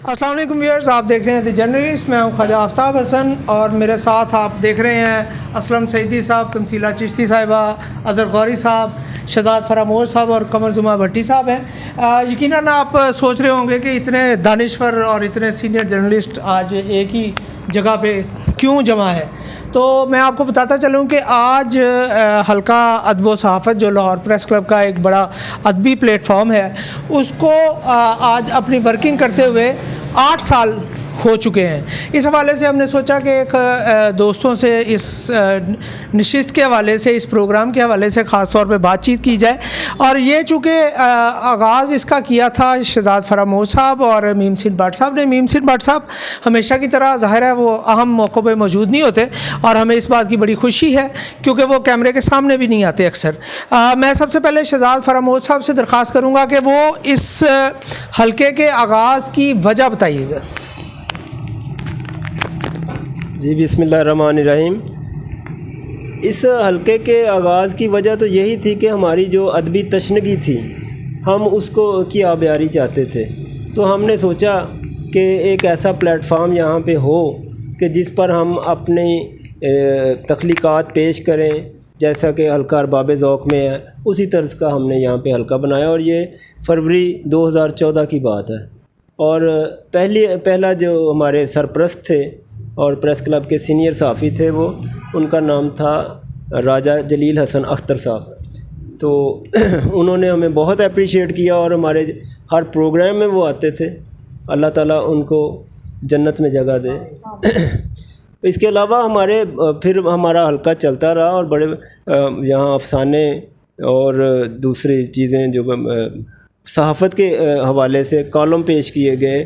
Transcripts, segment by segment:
السلام علیکم ویئرز، آپ دیکھ رہے ہیں دی جرنلسٹ. میں ہوں خواجہ آفتاب حسن اور میرے ساتھ آپ دیکھ رہے ہیں اسلم سعیدی صاحب، تمثیلہ چشتی صاحبہ، اظہر غوری صاحب، شہزاد فراموش صاحب اور قمر زما بھٹی صاحب ہیں. یقیناً آپ سوچ رہے ہوں گے کہ اتنے دانشور اور اتنے سینئر جرنلسٹ آج ایک ہی جگہ پہ کیوں جمع ہے. تو میں آپ کو بتاتا چلوں کہ آج حلقہ ادب و صحافت جو لاہور پریس کلب کا ایک بڑا ادبی پلیٹ فارم ہے، اس کو آج اپنی ورکنگ کرتے ہوئے 8 سال ہو چکے ہیں. اس حوالے سے ہم نے سوچا کہ ایک دوستوں سے اس نشست کے حوالے سے، اس پروگرام کے حوالے سے خاص طور پہ بات چیت کی جائے. اور یہ چونکہ آغاز اس کا کیا تھا شہزاد فراموش صاحب اور میم سین بٹ صاحب نے. میم سین بٹ صاحب ہمیشہ کی طرح ظاہر ہے وہ اہم موقعوں پہ موجود نہیں ہوتے، اور ہمیں اس بات کی بڑی خوشی ہے کیونکہ وہ کیمرے کے سامنے بھی نہیں آتے اکثر. میں سب سے پہلے شہزاد فراموش صاحب سے درخواست کروں گا کہ وہ اس حلقے کے آغاز کی وجہ بتائیے گا. جی بسم اللہ الرحمن الرحیم. اس حلقے کے آغاز کی وجہ تو یہی تھی کہ ہماری جو ادبی تشنگی تھی، ہم اس کو کی آبیاری چاہتے تھے. تو ہم نے سوچا کہ ایک ایسا پلیٹ فارم یہاں پہ ہو کہ جس پر ہم اپنی تخلیقات پیش کریں، جیسا کہ حلقہ ارباب ذوق میں ہے اسی طرز کا ہم نے یہاں پہ حلقہ بنایا. اور یہ فروری 2014 کی بات ہے. اور پہلا جو ہمارے سرپرست تھے اور پریس کلب کے سینئر صحافی تھے، وہ ان کا نام تھا راجہ جلیل حسن اختر صاحب. تو انہوں نے ہمیں بہت اپریشیٹ کیا اور ہمارے ہر پروگرام میں وہ آتے تھے. اللہ تعالیٰ ان کو جنت میں جگہ دے. اس کے علاوہ پھر ہمارا حلقہ چلتا رہا اور بڑے یہاں افسانے اور دوسری چیزیں جو صحافت کے حوالے سے کالم پیش کیے گئے،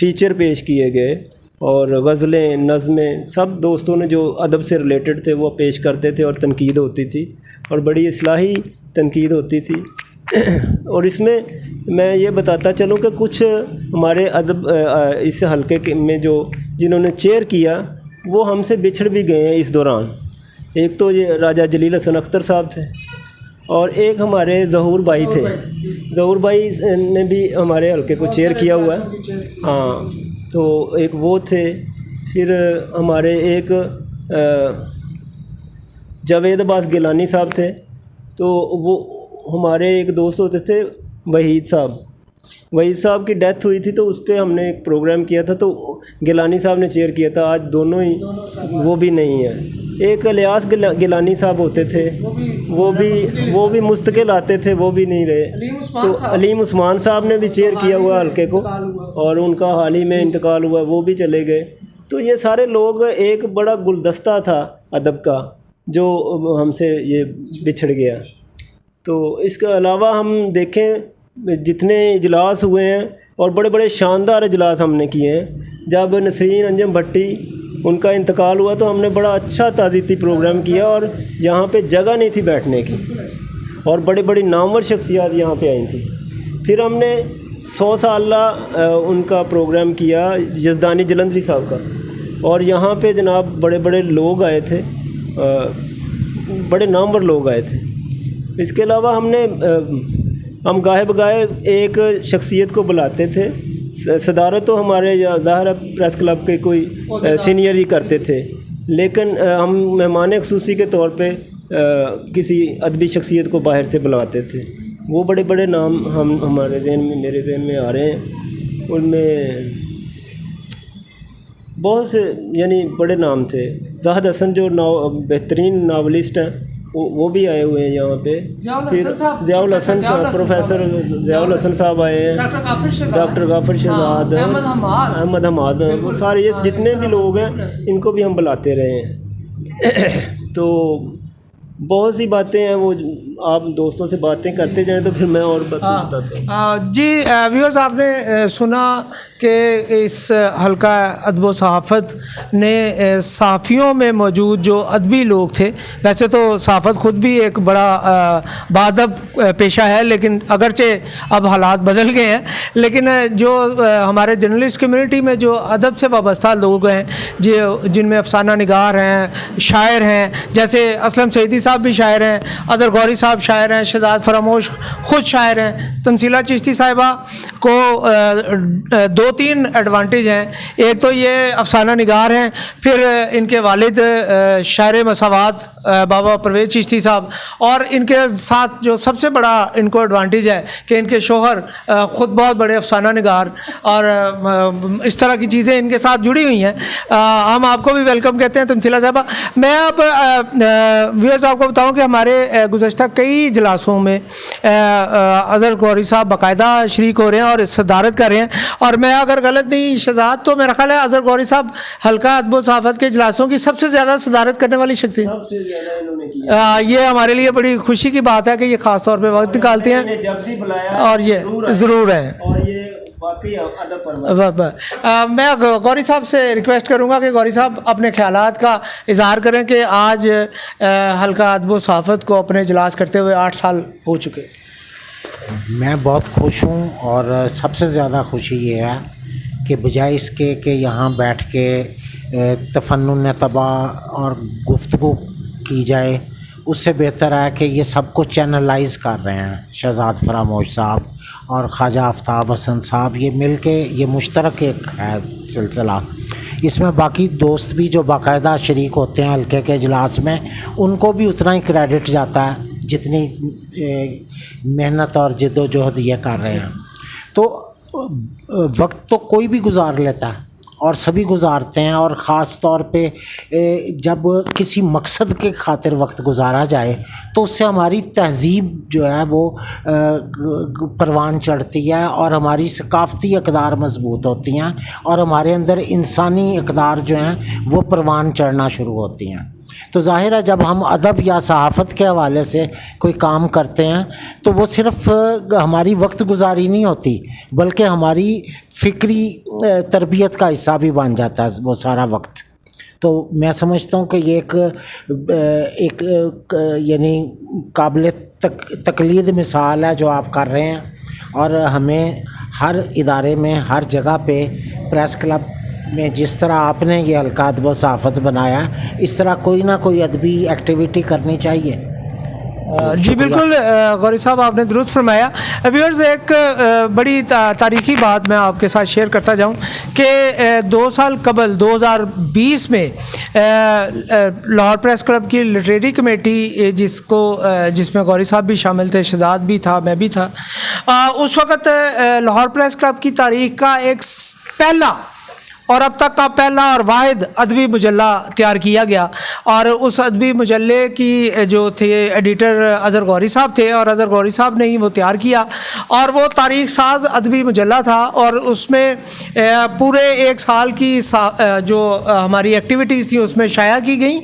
فیچر پیش کیے گئے، اور غزلیں، نظمیں، سب دوستوں نے جو ادب سے ریلیٹڈ تھے وہ پیش کرتے تھے، اور تنقید ہوتی تھی اور بڑی اصلاحی تنقید ہوتی تھی. اور اس میں یہ بتاتا چلوں کہ کچھ ہمارے ادب اس حلقے میں جنہوں نے چیئر کیا وہ ہم سے بچھڑ بھی گئے ہیں اس دوران. ایک تو یہ راجہ جلیل حسن اختر صاحب تھے، اور ایک ہمارے ظہور بھائی تھے. ظہور بھائی نے بھی ہمارے حلقے کو چیئر کیا ہوا ہے. ہاں، تو ایک وہ تھے. پھر ہمارے ایک جاوید عباس گیلانی صاحب تھے. تو وہ ہمارے ایک دوست ہوتے تھے وحید صاحب. وحید صاحب کی ڈیتھ ہوئی تھی تو اس پہ ہم نے ایک پروگرام کیا تھا، تو گیلانی صاحب نے چیئر کیا تھا. آج دونوں ہی وہ بھی نہیں ہیں. ایک الیاس گیلانی صاحب ہوتے تھے، وہ بھی مستقل آتے تھے، وہ بھی نہیں رہے. تو علیم عثمان صاحب نے بھی چیئر کیا ہوا حلقے کو، اور ان کا حال ہی میں انتقال ہوا، وہ بھی چلے گئے. تو یہ سارے لوگ ایک بڑا گلدستہ تھا ادب کا جو ہم سے یہ بچھڑ گیا. تو اس کے علاوہ ہم دیکھیں جتنے اجلاس ہوئے ہیں، اور بڑے بڑے شاندار اجلاس ہم نے کیے ہیں. جب نسرین انجم بھٹی ان کا انتقال ہوا تو ہم نے بڑا اچھا تعزیتی پروگرام کیا، اور یہاں پہ جگہ نہیں تھی بیٹھنے کی، اور بڑی بڑی نامور شخصیات یہاں پہ آئی تھیں. پھر ہم نے 100 سالہ ان کا پروگرام کیا یزدانی جلندری صاحب کا، اور یہاں پہ جناب بڑے بڑے لوگ آئے تھے، بڑے نامور لوگ آئے تھے. اس کے علاوہ ہم گاہے بگاہے ایک شخصیت کو بلاتے تھے. صدارت تو ہمارے ظاہر پریس کلب کے کوئی سینئر ہی کرتے تھے، لیکن ہم مہمان خصوصی کے طور پہ کسی ادبی شخصیت کو باہر سے بلاتے تھے. وہ بڑے بڑے نام ہمارے میرے ذہن میں آ رہے ہیں. ان میں بہت سے یعنی بڑے نام تھے. زاہد حسن جو بہترین ناولسٹ ہیں وہ بھی آئے ہوئے ہیں یہاں پہ. پھر ضیاء الحسن صاحب، پروفیسر ضیاء الحسن صاحب آئے ہیں، ڈاکٹر غافر شہزاد، احمد حماد، وہ سارے یہ جتنے بھی لوگ ہیں ان کو بھی ہم بلاتے رہے ہیں. تو بہت سی باتیں ہیں، وہ آپ دوستوں سے باتیں کرتے جائیں تو پھر میں اور بتاتا ہوں. جی ویورز، آپ نے سنا کہ اس حلقہ ادب و صحافت نے صحافیوں میں موجود جو ادبی لوگ تھے، ویسے تو صحافت خود بھی ایک بڑا باادب پیشہ ہے، لیکن اگرچہ اب حالات بدل گئے ہیں، لیکن جو ہمارے جرنلسٹ کمیونٹی میں جو ادب سے وابستہ لوگ ہیں، جن میں افسانہ نگار ہیں، شاعر ہیں، جیسے اسلم سعیدی صاحب بھی شاعر ہیں, اظہر غوری صاحب شاعر ہیں, شہزاد فراموش خود شاعر ہیں. تمثیلہ چشتی صاحبہ کو 2-3 ایڈوانٹیج ہیں. ایک تو یہ افسانہ نگار ہیں, پھر ان کے والد شاعر مساوات بابا پرویز چشتی صاحب, اور ان کے ساتھ جو سب سے بڑا ان کو ایڈوانٹیج ہے کہ ان کے شوہر خود بہت بڑے افسانہ نگار, اور اس طرح کی چیزیں ان کے ساتھ جڑی ہوئی ہیں. ہم آپ کو بھی ویلکم کہتے ہیں تمثیلہ صاحبہ. میں اب ویئرز آپ کو بتاؤں کہ ہمارے گزشتہ کئی اجلاسوں میں اظہر غوری صاحب باقاعدہ شریک ہو رہے ہیں اور صدارت کر رہے ہیں, اور میں اگر غلط نہیں شہزاد تو میرا خیال ہے اظہر غوری صاحب حلقہ ادب و صحافت کے اجلاسوں کی سب سے زیادہ صدارت کرنے والی شخصیت. سب سے زیادہ انہوں نے کیا. یہ ہمارے لیے بڑی خوشی کی بات ہے کہ یہ خاص طور پہ وقت نکالتے ہیں, جب بھی بلایا اور یہ ضرور ہے. اور یہ واقعی ادب پر میں غوری صاحب سے ریکویسٹ کروں گا کہ غوری صاحب اپنے خیالات کا اظہار کریں کہ آج حلقہ ادب و صحافت کو اپنے اجلاس کرتے ہوئے 8 سال ہو چکے. میں بہت خوش ہوں, اور سب سے زیادہ خوشی یہ ہے کہ بجائے اس کے کہ یہاں بیٹھ کے تفنن طبع اور گفتگو کی جائے, اس سے بہتر ہے کہ یہ سب کو چینلائز کر رہے ہیں شہزاد فراموش صاحب اور خواجہ آفتاب حسن صاحب. یہ مل کے یہ مشترک ایک ہے سلسلہ. اس میں باقی دوست بھی جو باقاعدہ شریک ہوتے ہیں حلقے کے اجلاس میں, ان کو بھی اتنا ہی کریڈٹ جاتا ہے جتنی محنت اور جد و جہد یہ کر رہے ہیں. تو وقت تو کوئی بھی گزار لیتا ہے اور سبھی گزارتے ہیں, اور خاص طور پہ جب کسی مقصد کے خاطر وقت گزارا جائے تو اس سے ہماری تہذیب جو ہے وہ پروان چڑھتی ہے, اور ہماری ثقافتی اقدار مضبوط ہوتی ہیں, اور ہمارے اندر انسانی اقدار جو ہیں وہ پروان چڑھنا شروع ہوتی ہیں. تو ظاہر ہے جب ہم ادب یا صحافت کے حوالے سے کوئی کام کرتے ہیں تو وہ صرف ہماری وقت گزاری نہیں ہوتی, بلکہ ہماری فکری تربیت کا حصہ بھی بن جاتا ہے وہ سارا وقت. تو میں سمجھتا ہوں کہ یہ ایک یعنی قابل تقلید مثال ہے جو آپ کر رہے ہیں, اور ہمیں ہر ادارے میں ہر جگہ پہ پریس کلب میں جس طرح آپ نے یہ حلقہ ادب و صحافت بنایا, اس طرح کوئی نہ کوئی ادبی ایکٹیویٹی کرنی چاہیے. جی بالکل غوری صاحب آپ نے درست فرمایا. ویورز ایک بڑی تاریخی بات میں آپ کے ساتھ شیئر کرتا جاؤں کہ 2 سال قبل 2020 میں لاہور پریس کلب کی لٹریری کمیٹی جس میں غوری صاحب بھی شامل تھے, شہزاد بھی تھا, میں بھی تھا, اس وقت لاہور پریس کلب کی تاریخ کا ایک پہلا اور اب تک کا پہلا اور واحد ادبی مجلہ تیار کیا گیا, اور اس ادبی مجلے کی جو تھے ایڈیٹر اظہر غوری صاحب تھے, اور اظہر غوری صاحب نے ہی وہ تیار کیا, اور وہ تاریخ ساز ادبی مجلہ تھا, اور اس میں پورے 1 سال کی جو ہماری ایکٹیویٹیز تھیں اس میں شائع کی گئیں,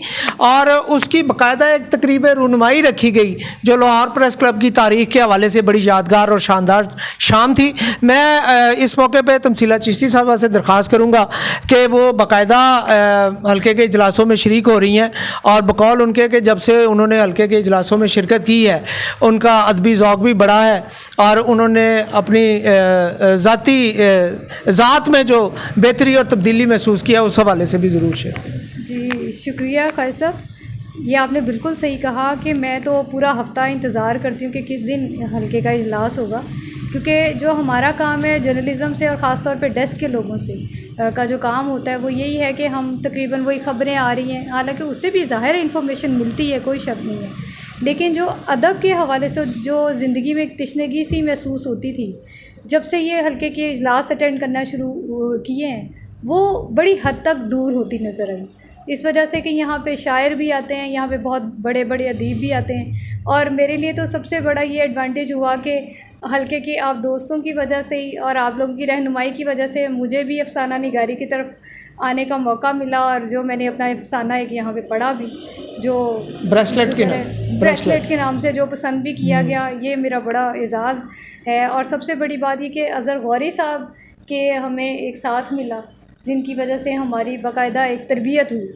اور اس کی باقاعدہ ایک تقریب رونمائی رکھی گئی جو لاہور پریس کلب کی تاریخ کے حوالے سے بڑی یادگار اور شاندار شام تھی. میں اس موقع پہ تمثیلہ چشتی صاحبہ سے درخواست کروں گا کہ وہ باقاعدہ حلقے کے اجلاسوں میں شریک ہو رہی ہیں, اور بقول ان کے کہ جب سے انہوں نے حلقے کے اجلاسوں میں شرکت کی ہے ان کا ادبی ذوق بھی بڑا ہے, اور انہوں نے اپنی ذات میں جو بہتری اور تبدیلی محسوس کیا اس حوالے سے بھی ضرور شیئر کریں. جی شکریہ خالد صاحب, یہ آپ نے بالکل صحیح کہا کہ میں تو پورا ہفتہ انتظار کرتی ہوں کہ کس دن حلقے کا اجلاس ہوگا, کیونکہ جو ہمارا کام ہے جرنلزم سے اور خاص طور پہ ڈیسک کے لوگوں سے کا جو کام ہوتا ہے وہ یہی ہے کہ ہم تقریباً وہی خبریں آ رہی ہیں, حالانکہ اس سے بھی ظاہر انفارمیشن ملتی ہے, کوئی شک نہیں ہے, لیکن جو ادب کے حوالے سے جو زندگی میں ایک تشنگی سی محسوس ہوتی تھی جب سے یہ حلقے کے اجلاس اٹینڈ کرنا شروع کیے ہیں وہ بڑی حد تک دور ہوتی نظر آئی, اس وجہ سے کہ یہاں پہ شاعر بھی آتے ہیں, یہاں پہ بہت بڑے بڑے ادیب بھی آتے ہیں, اور میرے لیے تو سب سے بڑا یہ ایڈوانٹیج ہوا کہ حلقے کے آپ دوستوں کی وجہ سے ہی اور آپ لوگوں کی رہنمائی کی وجہ سے مجھے بھی افسانہ نگاری کی طرف آنے کا موقع ملا, اور جو میں نے اپنا افسانہ ایک یہاں پہ پڑھا بھی جو بریسلیٹ کے نام سے جو پسند بھی کیا گیا, یہ میرا بڑا اعزاز ہے. اور سب سے بڑی بات یہ کہ اظہر غوری صاحب کے ہمیں ایک ساتھ ملا جن کی وجہ سے ہماری باقاعدہ ایک تربیت ہوئی,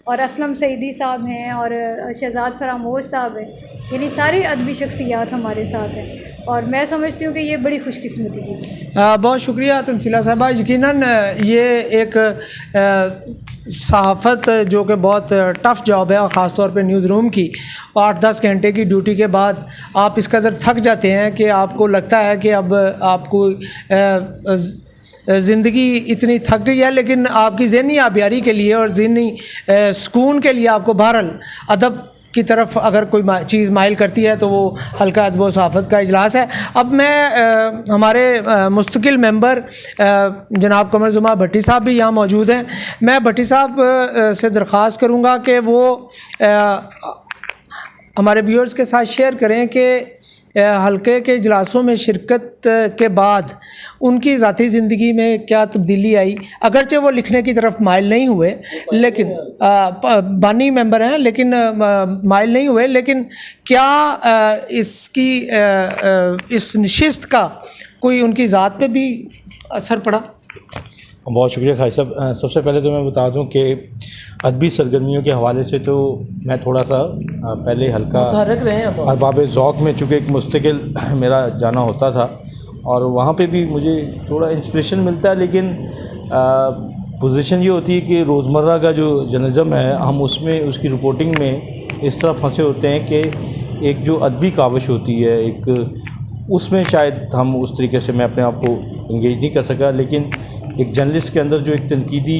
اور اسلم سعیدی صاحب ہیں اور شہزاد فراموش صاحب ہیں, یعنی سارے ادبی شخصیات ہمارے ساتھ ہیں. اور میں سمجھتی ہوں کہ یہ بڑی خوش قسمتی کی بات ہے۔ بہت شکریہ تنزیلہ صاحبہ. یقیناً یہ ایک صحافت جو کہ بہت ٹف جاب ہے، اور خاص طور پہ نیوز روم کی 8-10 گھنٹے کی ڈیوٹی کے بعد آپ اس قدر تھک جاتے ہیں کہ آپ کو لگتا ہے کہ اب آپ کو زندگی اتنی تھک گئی ہے، لیکن آپ کی ذہنی آبیاری کے لیے اور ذہنی سکون کے لیے آپ کو بہرحال ادب کی طرف اگر کوئی چیز مائل کرتی ہے تو وہ حلقہ ادب و صحافت کا اجلاس ہے. اب میں ہمارے مستقل ممبر جناب قمر زمان بھٹی صاحب بھی یہاں موجود ہیں. میں بھٹی صاحب سے درخواست کروں گا کہ وہ ہمارے ویورز کے ساتھ شیئر کریں کہ حلقے کے اجلاسوں میں شرکت کے بعد ان کی ذاتی زندگی میں کیا تبدیلی آئی. اگرچہ وہ لکھنے کی طرف مائل نہیں ہوئے، لیکن بانی ممبر ہیں لیکن مائل نہیں ہوئے، لیکن کیا اس نشست کا کوئی ان کی ذات پہ بھی اثر پڑا؟ بہت شکریہ خالد صاحب. سب سے پہلے تو میں بتا دوں کہ ادبی سرگرمیوں کے حوالے سے تو میں تھوڑا سا پہلے حلقہ ارباب ذوق میں چونکہ ایک مستقل میرا جانا ہوتا تھا، اور وہاں پہ بھی مجھے تھوڑا انسپریشن ملتا ہے، لیکن پوزیشن یہ ہوتی ہے کہ روزمرہ کا جو جرنلزم ہے ہم اس میں اس کی رپورٹنگ میں اس طرح پھنسے ہوتے ہیں کہ ایک جو ادبی کاوش ہوتی ہے ایک اس میں شاید ہم اس طریقے سے میں اپنے آپ کو انگیج نہیں کر سکا. لیکن ایک جرنلسٹ کے اندر جو ایک تنقیدی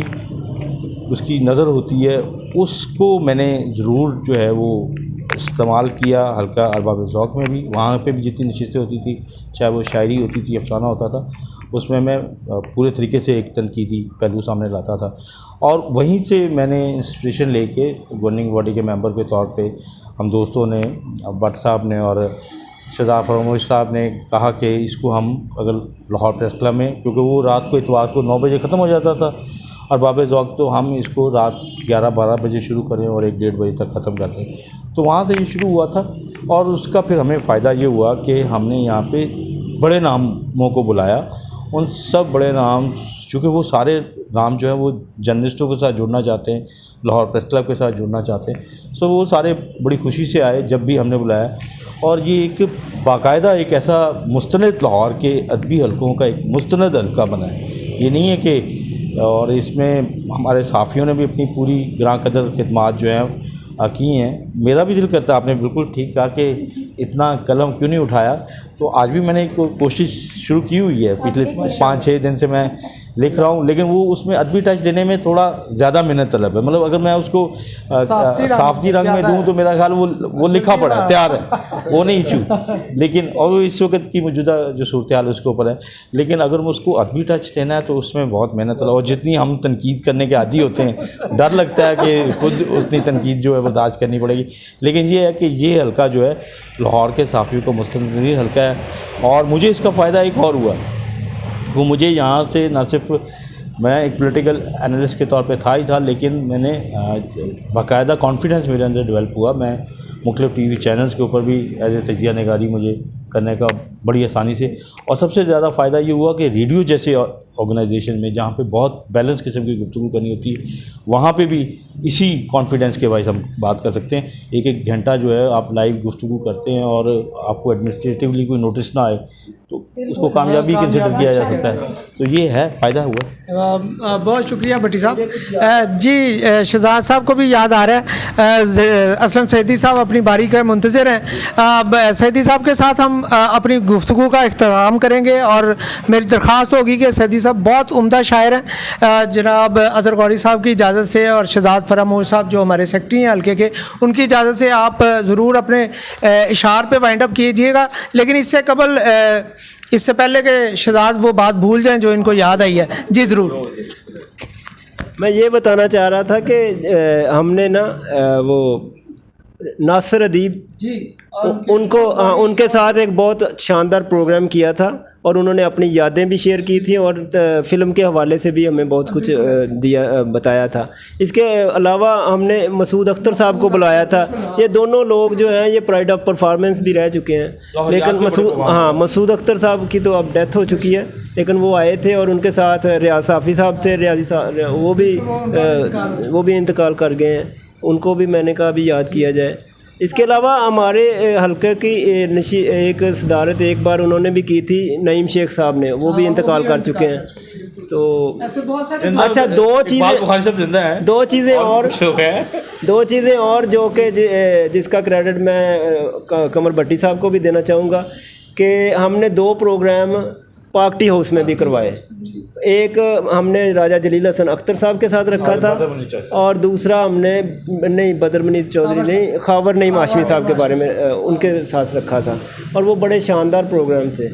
اس کی نظر ہوتی ہے اس کو میں نے ضرور جو ہے وہ استعمال کیا حلقہ ارباب ذوق میں بھی. وہاں پہ بھی جتنی نشستیں ہوتی تھی، چاہے وہ شاعری ہوتی تھی، افسانہ ہوتا تھا، اس میں پورے طریقے سے ایک تنقیدی پہلو سامنے لاتا تھا. اور وہیں سے میں نے انسپریشن لے کے گورننگ باڈی کے ممبر کے طور پہ ہم دوستوں نے، بٹ صاحب نے اور شہزاد فراموش صاحب نے کہا کہ اس کو ہم اگر لاہور پریس کلب میں، کیونکہ وہ رات کو اتوار کو 9 بجے ختم ہو جاتا تھا ارباب ذوق، تو ہم اس کو رات 11-12 بجے شروع کریں اور 1-1:30 بجے تک ختم کرتے ہیں. تو وہاں سے یہ شروع ہوا تھا، اور اس کا پھر ہمیں فائدہ یہ ہوا کہ ہم نے یہاں پہ بڑے ناموں کو بلایا. ان سب بڑے نام، چونکہ وہ سارے نام جو ہیں وہ جرنلسٹوں کے ساتھ جڑنا چاہتے ہیں، لاہور پریس کلب کے ساتھ جڑنا چاہتے ہیں، سو وہ سارے بڑی خوشی سے آئے جب بھی ہم نے بلایا. اور یہ ایک باقاعدہ ایک ایسا مستند لاہور کے ادبی حلقوں کا ایک مستند حلقہ بنا ہے. یہ نہیں ہے کہ، اور اس میں ہمارے صحافیوں نے بھی اپنی پوری گراں قدر خدمات جو ہیں کی ہیں. میرا بھی دل کرتا ہے، آپ نے بالکل ٹھیک کہا کہ اتنا قلم کیوں نہیں اٹھایا. تو آج بھی میں نے ایک کوشش شروع کی ہوئی ہے، پچھلے 5-6 دن سے میں لکھ رہا ہوں، لیکن وہ اس میں ادبی ٹچ دینے میں تھوڑا زیادہ محنت طلب ہے. مطلب اگر میں اس کو صافتی رنگ میں دوں تو میرا خیال وہ لکھا پڑا ہے، تیار ہے، وہ نہیں ایشو. لیکن اور اس وقت کی موجودہ جو صورتحال اس کے اوپر ہے، لیکن اگر میں اس کو ادبی ٹچ دینا ہے تو اس میں بہت محنت طلب. اور جتنی ہم تنقید کرنے کے عادی ہوتے ہیں، ڈر لگتا ہے کہ خود اتنی تنقید جو ہے برداشت کرنی پڑے گی. لیکن یہ ہے کہ یہ حلقہ جو ہے لاہور کے صحافیوں کا مستند حلقہ ہے. اور مجھے اس کا فائدہ ایک اور ہوا، وہ مجھے یہاں سے نہ صرف میں ایک پولیٹیکل انالسٹ کے طور پہ تھا ہی تھا، لیکن میں نے باقاعدہ کانفیڈنس میرے اندر ڈیولپ ہوا. میں مختلف ٹی وی چینلز کے اوپر بھی ایز اے تجزیہ نگاری مجھے کرنے کا بڑی آسانی سے. اور سب سے زیادہ فائدہ یہ ہوا کہ ریڈیو جیسے آرگنائزیشن میں جہاں پہ بہت بیلنس قسم کی گفتگو کرنی ہوتی ہے، وہاں پہ بھی اسی کانفیڈنس کے باعث ہم بات کر سکتے ہیں. 1-1 گھنٹہ جو ہے آپ لائیو گفتگو کرتے ہیں اور آپ کو ایڈمنسٹریٹیولی کوئی نوٹس نہ آئے تو اس کو کامیابی کنسیڈر کیا جا سکتا ہے. تو یہ ہے فائدہ ہوا. بہت شکریہ بھٹی صاحب. جی شہزاد صاحب کو بھی یاد آ رہا ہے، اسلم سیدی صاحب اپنی باری کا منتظر ہیں. سیدی صاحب کے ساتھ ہم اپنی گفتگو کا اختتام کریں گے، اور میری درخواست ہوگی کہ سیدی صاحب بہت عمدہ شاعر ہیں. جناب اظہر غوری صاحب کی اجازت سے اور شہزاد فراموش صاحب جو ہمارے سیکرٹری ہیں حلقے کے، ان کی اجازت سے آپ ضرور اپنے اشعار پہ وائنڈ اپ کیجیے گا. لیکن اس سے پہلے کہ شہزاد وہ بات بھول جائیں جو ان کو یاد آئی ہے. جی ضرور. میں یہ بتانا چاہ رہا تھا کہ ہم نے نا وہ ناصر ادیب جی ان کے ساتھ ایک بہت شاندار پروگرام کیا تھا، اور انہوں نے اپنی یادیں بھی شیئر کی تھیں، اور فلم کے حوالے سے بھی ہمیں بہت کچھ بتایا تھا. اس کے علاوہ ہم نے مسعود اختر صاحب کو بلایا تھا. یہ دونوں لوگ جو ہیں یہ پرائڈ آف پرفارمنس بھی رہ چکے ہیں، لیکن مسعود اختر صاحب کی تو اب ڈیتھ ہو چکی ہے، لیکن وہ آئے تھے، اور ان کے ساتھ ریاض صافی صاحب تھے. ریاضی صاحب وہ بھی انتقال کر گئے ہیں. ان کو بھی میں نے کہا بھی یاد کیا جائے. اس کے علاوہ ہمارے حلقے کی ایک صدارت ایک بار انہوں نے بھی کی تھی نعیم شیخ صاحب نے, وہ بھی انتقال کر چکے ہیں. تو اچھا دو چیزیں اور جو کہ جس کا کریڈٹ میں قمر بھٹی صاحب کو بھی دینا چاہوں گا کہ ہم نے 2 پروگرام پارٹی ہاؤس میں بھی کروائے. ایک ہم نے راجہ جلیل حسن اختر صاحب کے ساتھ رکھا تھا, اور دوسرا ہم نے نہیں بدر منیر چودھری نہیں خاور نعیم ہاشمی صاحب کے بارے میں ان کے ساتھ رکھا تھا, اور وہ بڑے شاندار پروگرام تھے.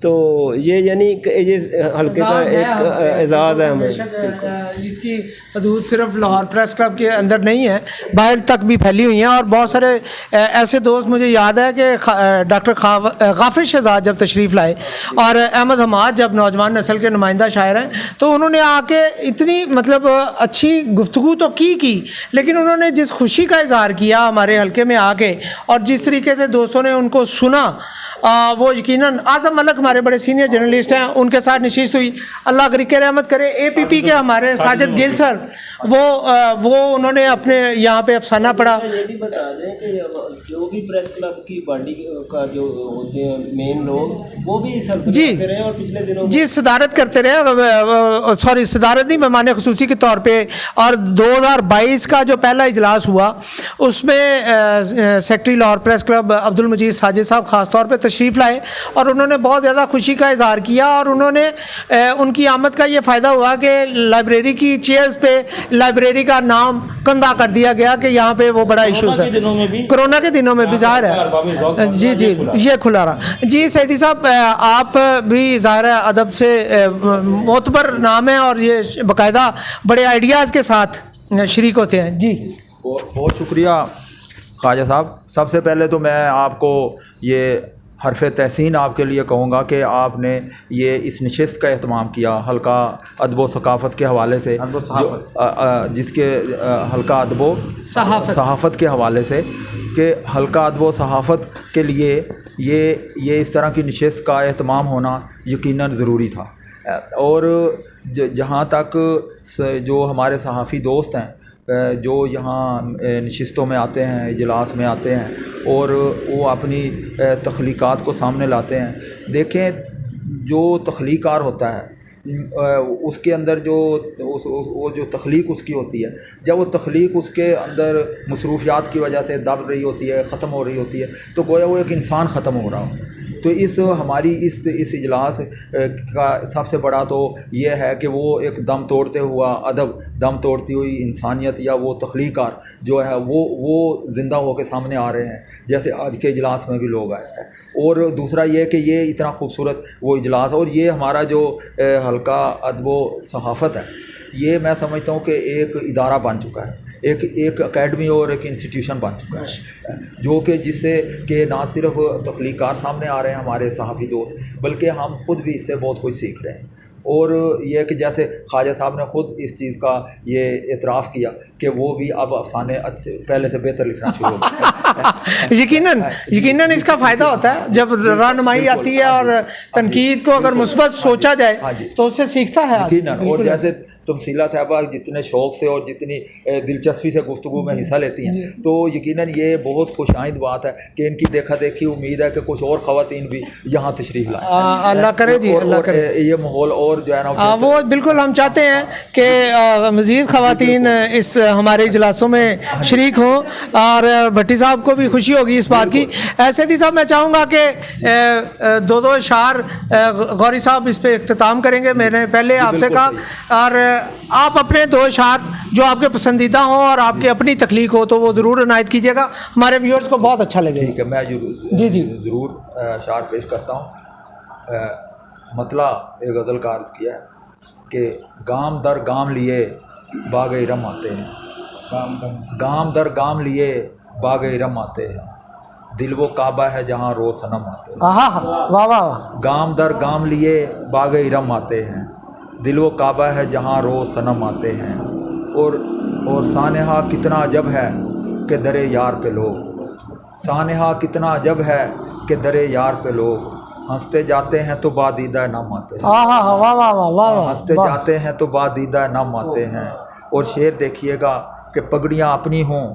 تو یہ یعنی یہ حلقے کا ایک اعزاز ہے ہمیں. اس کی حدود صرف لاہور پریس کلب کے اندر نہیں ہے, باہر تک بھی پھیلی ہوئی ہیں. اور بہت سارے ایسے دوست, مجھے یاد ہے کہ ڈاکٹر غافر شہزاد جب تشریف لائے اور احمد حماد جب نوجوان نسل کے نمائندہ شاعر ہیں, تو انہوں نے آ کے اتنی مطلب اچھی گفتگو تو کی, لیکن انہوں نے جس خوشی کا اظہار کیا ہمارے حلقے میں آ کے, اور جس طریقے سے دوستوں نے ان کو سنا, وہ یقیناً اعظم ملک ہمارے بڑے سینئر جرنلسٹ ہیں, ان کے ساتھ نشست ہوئی. اللہ کرے کہ رحمت کرے. اے پی پی کے ہمارے ساجد گل سر, وہ انہوں نے اپنے یہاں پہ افسانہ پڑھا. یہ بھی بتا دیں کہ جو بھی پریس کلب کی باڈی کا جو ہوتے ہیں مین لوگ, وہ بھی اس حلقے میں کرتے رہے اور پچھلے دنوں جی صدارت کرتے رہے. سوری صدارت نہیں, مہمان خصوصی کے طور پہ. اور 2022 کا جو پہلا اجلاس ہوا اس میں secretary Lahore press club Abdul Majeed Sajid صاحب خاص طور پہ تشریف لائے, اور انہوں نے بہت زیادہ خوشی کا اظہار کیا. اور انہوں نے ان کی آمد کا یہ فائدہ ہوا کہ لائبریری کی چیئرز پہ لائبریری کا نام کندہ کر دیا گیا کہ یہاں پہ وہ بڑا ایشوز ہے. کرونا کے دنوں میں بھی ظاہر ہے. جی یہ کھلا رہا. جی سیدی صاحب, آپ بھی ظاہر ہے ادب سے معتبر نام ہے, اور یہ باقاعدہ بڑے آئیڈیاز کے ساتھ شریک ہوتے ہیں. جی بہت شکریہ خواجہ صاحب. سب سے پہلے تو میں آپ کو یہ حرف تحسین آپ کے لیے کہوں گا کہ آپ نے یہ اس نشست کا اہتمام کیا حلقہ ادب و ثقافت کے حوالے سے, جس کے حلقہ ادب و صحافت کے حوالے سے, کہ حلقہ ادب و صحافت کے لیے یہ اس طرح کی نشست کا اہتمام ہونا یقیناً ضروری تھا. اور جہاں تک جو ہمارے صحافی دوست ہیں جو یہاں نشستوں میں آتے ہیں, اجلاس میں آتے ہیں, اور وہ اپنی تخلیقات کو سامنے لاتے ہیں, دیکھیں جو تخلیق کار ہوتا ہے اس کے اندر وہ جو تخلیق اس کی ہوتی ہے, جب وہ تخلیق اس کے اندر مصروفیات کی وجہ سے دب رہی ہوتی ہے, ختم ہو رہی ہوتی ہے, تو گویا وہ ایک انسان ختم ہو رہا ہوتا ہے. تو ہماری اس اجلاس کا سب سے بڑا تو یہ ہے کہ وہ ایک دم توڑتے ہوا ادب, دم توڑتی ہوئی انسانیت یا وہ تخلیق کار جو ہے وہ زندہ ہو کے سامنے آ رہے ہیں, جیسے آج کے اجلاس میں بھی لوگ آئے ہیں. اور دوسرا یہ کہ یہ اتنا خوبصورت وہ اجلاس, اور یہ ہمارا جو حلقہ ادب و صحافت ہے, یہ میں سمجھتا ہوں کہ ایک ادارہ بن چکا ہے, ایک اکیڈمی اور ایک انسٹیٹیوشن بن چکا ہے, جو کہ جس سے کہ نہ صرف تخلیق کار سامنے آ رہے ہیں ہمارے صحافی دوست, بلکہ ہم خود بھی اس سے بہت کچھ سیکھ رہے ہیں. اور یہ کہ جیسے خواجہ صاحب نے خود اس چیز کا یہ اعتراف کیا کہ وہ بھی اب افسانے پہلے سے بہتر لکھنا شروع ہو گئے. یقیناً اس کا فائدہ ہوتا ہے جب رہنمائی آتی ہے, اور تنقید کو اگر مثبت سوچا جائے تو اس سے سیکھتا ہے. یقیناً. اور جیسے تمثیلہ صاحبہ جتنے شوق سے اور جتنی دلچسپی سے گفتگو میں حصہ لیتی ہیں, تو یقیناً یہ بہت خوش آئند بات ہے کہ ان کی دیکھا دیکھی امید ہے کہ کچھ اور خواتین بھی یہاں تشریف لائیں. اللہ کرے جی, اللہ کرے. یہ ماحول اور جو ہے نا وہ بالکل ہم چاہتے ہیں کہ مزید خواتین اس ہمارے اجلاسوں میں شریک ہوں, اور بھٹی صاحب کو بھی خوشی ہوگی اس بات کی. سیدی صاحب, میں چاہوں گا کہ دو اشعار غوری صاحب اس پہ اختتام کریں گے. میں نے پہلے آپ سے کہا, اور آپ اپنے 2 اشعار جو آپ کے پسندیدہ ہوں اور آپ کی اپنی تخلیق ہو تو وہ ضرور عنایت کیجیے گا, ہمارے ویورز کو بہت اچھا لگے. ٹھیک ہے, میں جی ضرور اشعار پیش کرتا ہوں. مطلع ایک غزل کا عرض کیا ہے کہ گام در گام لیے باغ ارم آتے ہیں, گام در گام لیے باغ ارم آتے ہیں, دل وہ کعبہ ہے جہاں روز صنم آتے ہیں. واہ واہ واہ. گام در گام لیے باغ ارم آتے ہیں, دل و کعبہ ہے جہاں روز صنم آتے ہیں. اور سانحہ کتنا عجب ہے کہ درے یار پہ لوگ, سانحہ کتنا عجب ہے کہ درے یار پہ لوگ, ہنستے جاتے ہیں تو بادیدہ نم آتے ہیں, ہنستے جاتے ہیں تو بادیدہ نم آتے ہیں. اور شعر دیکھیے گا کہ پگڑیاں اپنی ہوں